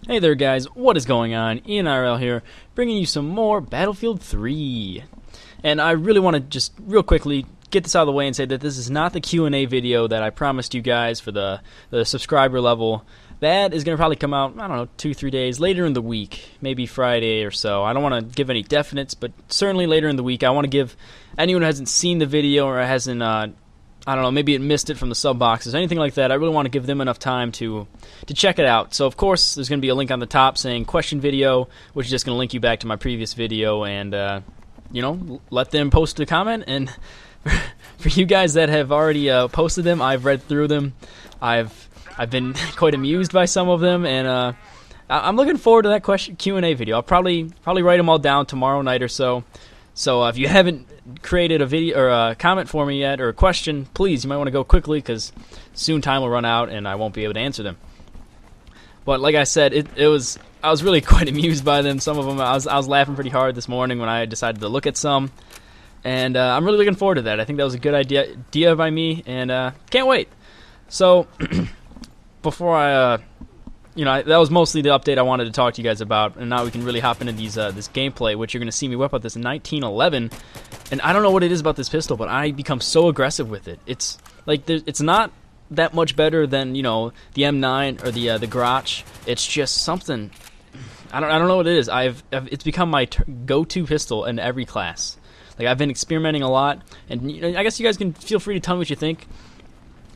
Hey there guys, what is going on? InRL here, bringing you some more Battlefield 3. And I really want to just real quickly get this out of the way and say that this is not the Q&A video that I promised you guys for the subscriber level. That is going to probably come out, I don't know, 2-3 days later in the week, maybe Friday or so. I don't want to give any definites, but certainly later in the week. I want to give anyone who hasn't seen the video or hasn't I don't know, maybe it missed it from the sub boxes, anything like that. I really want to give them enough time to check it out. So, of course, there's going to be a link on the top saying question video, which is just going to link you back to my previous video and, you know, let them post a comment. And for you guys that have already posted them, I've read through them. I've been quite amused by some of them, and I'm looking forward to that Q&A video. I'll probably write them all down tomorrow night or so. So if you haven't created a video or a comment for me yet or a question, please, you might want to go quickly because soon time will run out and I won't be able to answer them. But like I said, I was really quite amused by them. Some of them I was laughing pretty hard this morning when I decided to look at some, and I'm really looking forward to that. I think that was a good idea by me, and can't wait. So before I that was mostly the update I wanted to talk to you guys about, and now we can really hop into this gameplay, which you're going to see me whip out this 1911, and I don't know what it is about this pistol, but I become so aggressive with it. It's like it's not that much better than, you know, the M9 or the Grotch. It's just something. I don't know what it is. It's become my go-to pistol in every class. Like, I've been experimenting a lot, and you know, I guess you guys can feel free to tell me what you think.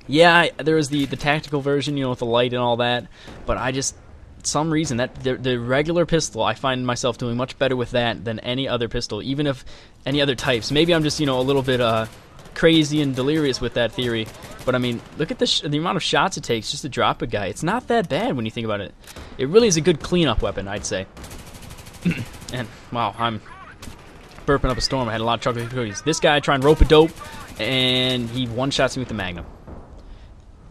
Yeah, there was the tactical version, you know, with the light and all that, but I just, some reason, that the regular pistol, I find myself doing much better with that than any other pistol, even if any other types. Maybe I'm just, you know, a little bit crazy and delirious with that theory, but I mean, look at the amount of shots it takes just to drop a guy. It's not that bad when you think about it. It really is a good cleanup weapon, I'd say. And, wow, I'm burping up a storm. I had a lot of chocolate cookies. This guy trying to rope a dope, and he one-shots me with the Magnum.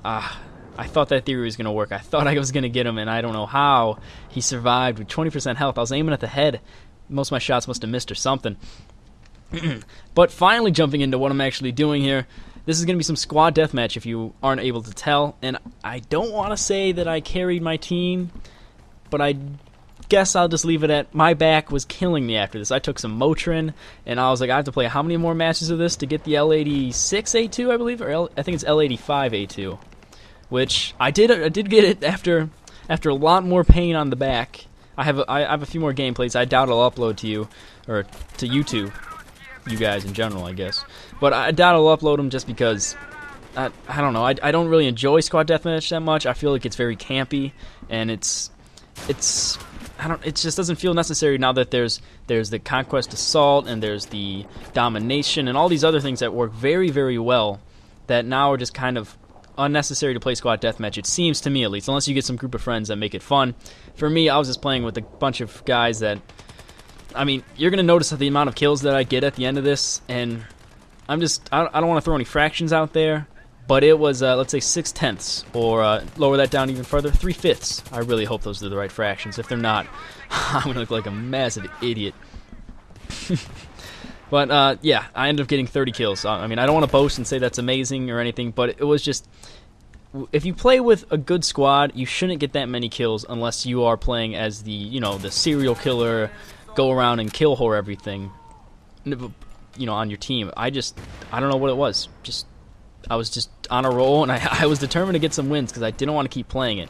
I thought that theory was going to work. I thought I was going to get him, and I don't know how he survived with 20% health. I was aiming at the head. Most of my shots must have missed or something. But finally jumping into what I'm actually doing here, this is going to be some squad deathmatch if you aren't able to tell. And I don't want to say that I carried my team, but I guess I'll just leave it at my back was killing me after this. I took some Motrin, and I was like, I have to play how many more matches of this to get the L86A2, I believe, or I think it's L85A2. Which I did get it after a lot more pain on the back. I have a few more gameplays. I doubt I'll upload to you or to YouTube, you guys in general, I guess. But I doubt I'll upload them just because I don't know. I don't really enjoy squad deathmatch that much. I feel like it's very campy, and it just doesn't feel necessary now that there's the Conquest Assault and there's the Domination and all these other things that work very, very well that now are just kind of unnecessary to play squad deathmatch, it seems to me at least, unless you get some group of friends that make it fun. For me, I was just playing with a bunch of guys that, I mean, you're going to notice the amount of kills that I get at the end of this, and I don't want to throw any fractions out there, but it was, let's say 6/10, or lower that down even further, 3/5. I really hope those are the right fractions. If they're not, I'm going to look like a massive idiot. But, yeah, I ended up getting 30 kills. I mean, I don't want to boast and say that's amazing or anything, but it was just, if you play with a good squad, you shouldn't get that many kills unless you are playing as the, you know, the serial killer, go around and kill whore everything, you know, on your team. I don't know what it was. I was just on a roll, and I was determined to get some wins because I didn't want to keep playing it.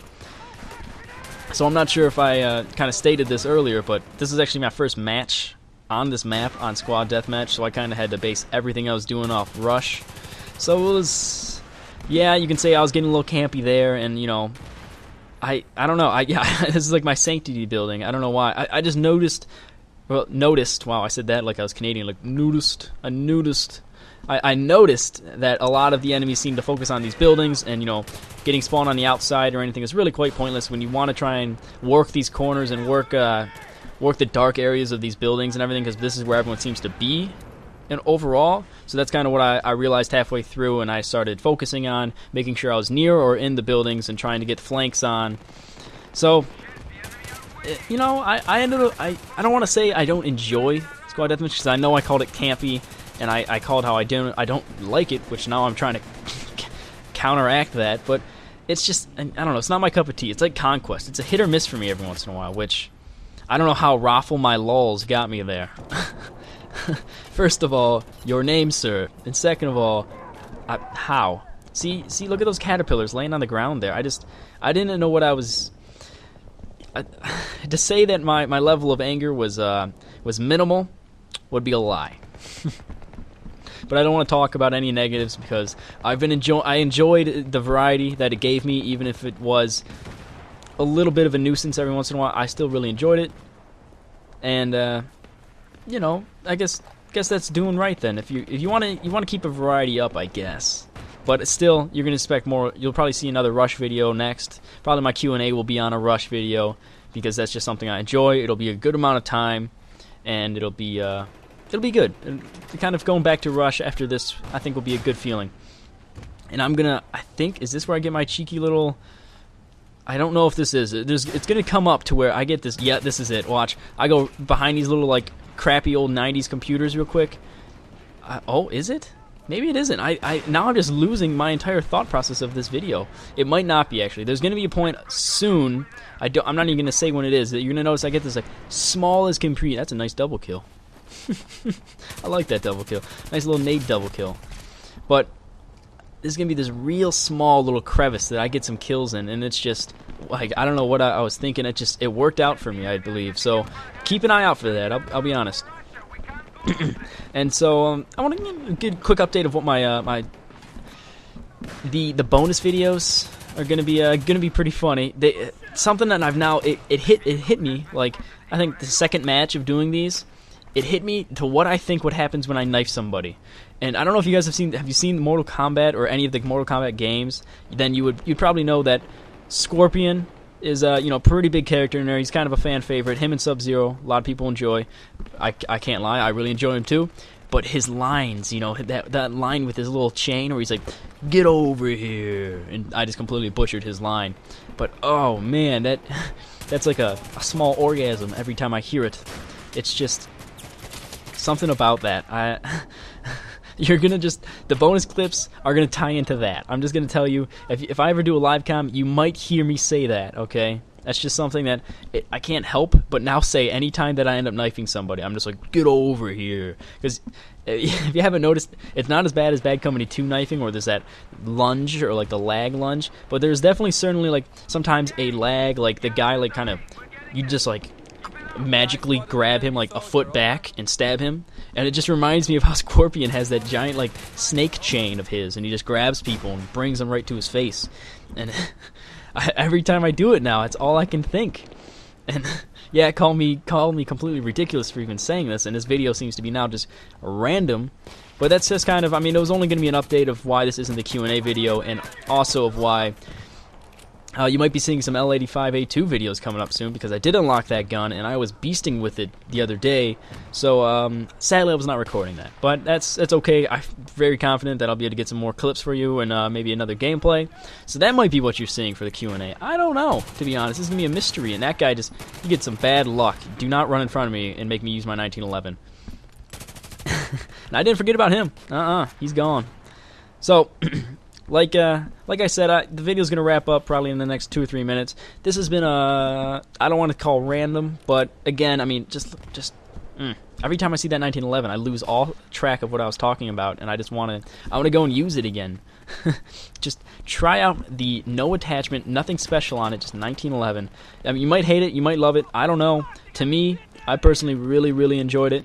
So I'm not sure if I kind of stated this earlier, but this is actually my first match on this map on squad deathmatch, so I kind of had to base everything I was doing off rush. So it was, yeah, you can say I was getting a little campy there, and you know, I don't know. Yeah, this is like my sanctity building. I don't know why. I just noticed. Wow, I said that like I was Canadian. Like noticed. I noticed that a lot of the enemies seem to focus on these buildings, and you know, getting spawned on the outside or anything is really quite pointless when you want to try and work these corners and work the dark areas of these buildings and everything, because this is where everyone seems to be and overall. So that's kind of what I realized halfway through, and I started focusing on making sure I was near or in the buildings and trying to get flanks on. So, you know, I ended up, I don't want to say I don't enjoy squad deathmatch, because I know I called it campy, and I called how I don't like it, which now I'm trying to counteract that, but it's just, I don't know, it's not my cup of tea. It's like Conquest. It's a hit or miss for me every once in a while, which I don't know how Raffle my lulz got me there. First of all, your name, sir. And second of all, how? See, look at those caterpillars laying on the ground there. I didn't know what I was... to say that my level of anger was minimal would be a lie. But I don't want to talk about any negatives because I enjoyed the variety that it gave me, even if it was a little bit of a nuisance every once in a while. I still really enjoyed it, and you know, I guess that's doing right then. If you want to keep a variety up, I guess. But still, you're gonna expect more. You'll probably see another Rush video next. Probably my Q&A will be on a Rush video because that's just something I enjoy. It'll be a good amount of time, and it'll be good. And kind of going back to Rush after this, I think will be a good feeling. And I think, is this where I get my cheeky little... I don't know if this is. It's going to come up to where I get this. Yeah, this is it. Watch. I go behind these little, like, crappy old 90s computers real quick. Oh, is it? Maybe it isn't. Now I'm just losing my entire thought process of this video. It might not be, actually. There's going to be a point soon, I'm not even going to say when it is, that you're going to notice I get this, like, small as complete. That's a nice double kill. I like that double kill. Nice little nade double kill. But there's going to be this real small little crevice that I get some kills in, and it's just, like, I don't know what I was thinking. It worked out for me, I believe. So keep an eye out for that, I'll be honest. And so I want to give a quick update of what my the bonus videos are going to be pretty funny. Something that I've now it hit me, like, I think the second match of doing these, it hit me to what I think what happens when I knife somebody. And I don't know if you guys have you seen Mortal Kombat or any of the Mortal Kombat games, then you'd probably know that Scorpion is a pretty big character in there. He's kind of a fan favorite. Him and Sub-Zero, a lot of people enjoy. I can't lie, I really enjoy him too. But his lines, that line with his little chain where he's like, "Get over here," and I just completely butchered his line. But oh man, that's like a small orgasm every time I hear it. It's just something about that. The bonus clips are gonna tie into that. I'm just gonna tell you, if I ever do a live com, you might hear me say that, okay? That's just something that I can't help but now say anytime that I end up knifing somebody. I'm just like, "Get over here." Because if you haven't noticed, it's not as bad as Bad Company 2 knifing, where there's that lunge, or like the lag lunge, but there's definitely certainly, like, sometimes a lag, like the guy, like, kind of, you just, like, magically grab him like a foot back and stab him, and it just reminds me of how Scorpion has that giant, like, snake chain of his, and he just grabs people and brings them right to his face. And every time I do it now, it's all I can think. And yeah, call me completely ridiculous for even saying this, and this video seems to be now just random. But that's just kind of, it was only going to be an update of why this isn't the Q&A video, and also of why you might be seeing some L85A2 videos coming up soon, because I did unlock that gun, and I was beasting with it the other day, so sadly I was not recording that. But that's okay. I'm very confident that I'll be able to get some more clips for you, and maybe another gameplay. So that might be what you're seeing for the Q&A. I don't know, to be honest. This is going to be a mystery, and that guy he gets some bad luck. Do not run in front of me and make me use my 1911. And I didn't forget about him. He's gone. So... Like I said, the video's gonna wrap up probably in the next 2 or 3 minutes. This has been I don't want to call random, but again, just every time I see that 1911, I lose all track of what I was talking about, and I want to go and use it again. Just try out the no attachment, nothing special on it, just 1911. You might hate it, you might love it, I don't know. To me, I personally really, really enjoyed it,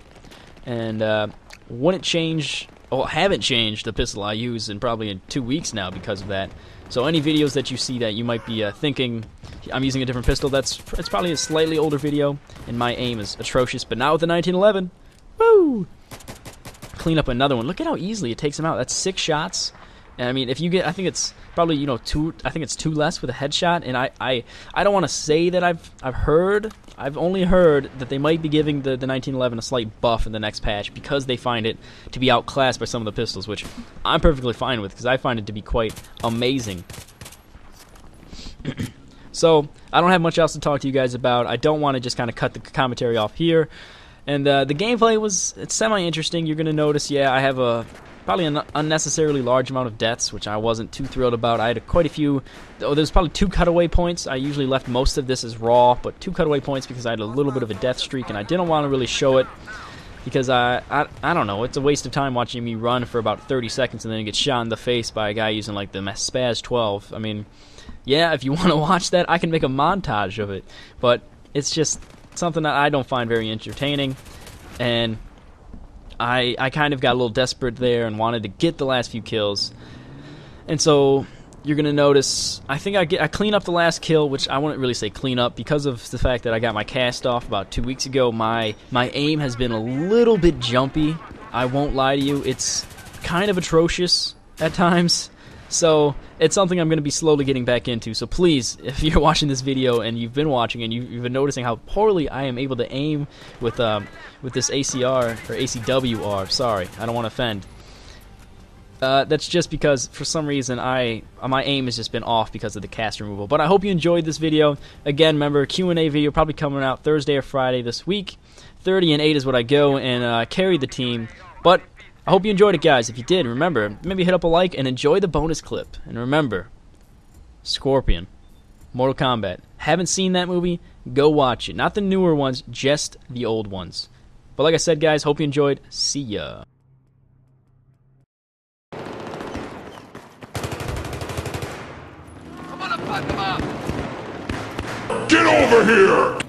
and wouldn't change. Well, haven't changed the pistol I use in probably 2 weeks now because of that. So any videos that you see that you might be thinking I'm using a different pistol, it's probably a slightly older video, and my aim is atrocious. But now with the 1911, woo! Clean up another one. Look at how easily it takes him out. That's 6 shots. And if you get, I think it's probably 2. I think it's 2 less with a headshot. And I don't want to say that I've only heard that they might be giving the 1911 a slight buff in the next patch because they find it to be outclassed by some of the pistols, which I'm perfectly fine with because I find it to be quite amazing. So I don't have much else to talk to you guys about. I don't want to just kind of cut the commentary off here. And the gameplay it's semi-interesting. You're gonna notice, yeah, I have a probably an unnecessarily large amount of deaths, which I wasn't too thrilled about. I had quite a few. There's probably 2 cutaway points. I usually left most of this as raw, but 2 cutaway points because I had a little bit of a death streak, and I didn't want to really show it because I don't know. It's a waste of time watching me run for about 30 seconds and then get shot in the face by a guy using like the Spaz 12. I mean, yeah, if you want to watch that, I can make a montage of it, but it's just something that I don't find very entertaining, and I kind of got a little desperate there and wanted to get the last few kills. And so you're going to notice, I think I clean up the last kill, which I wouldn't really say clean up because of the fact that I got my cast off about 2 weeks ago. My aim has been a little bit jumpy. I won't lie to you. It's kind of atrocious at times. So it's something I'm going to be slowly getting back into. So please, if you're watching this video and you've been watching and you've been noticing how poorly I am able to aim with this acr or acw-r, sorry, I don't want to offend. That's just because for some reason my aim has just been off because of the cast removal. But I hope you enjoyed this video. Again, remember, Q&A video probably coming out Thursday or Friday this week. 30 and 8 is what I go and carry the team. But I hope you enjoyed it, guys. If you did, remember, maybe hit up a like and enjoy the bonus clip. And remember, Scorpion, Mortal Kombat. Haven't seen that movie? Go watch it. Not the newer ones, just the old ones. But like I said, guys, hope you enjoyed. See ya. Get over here!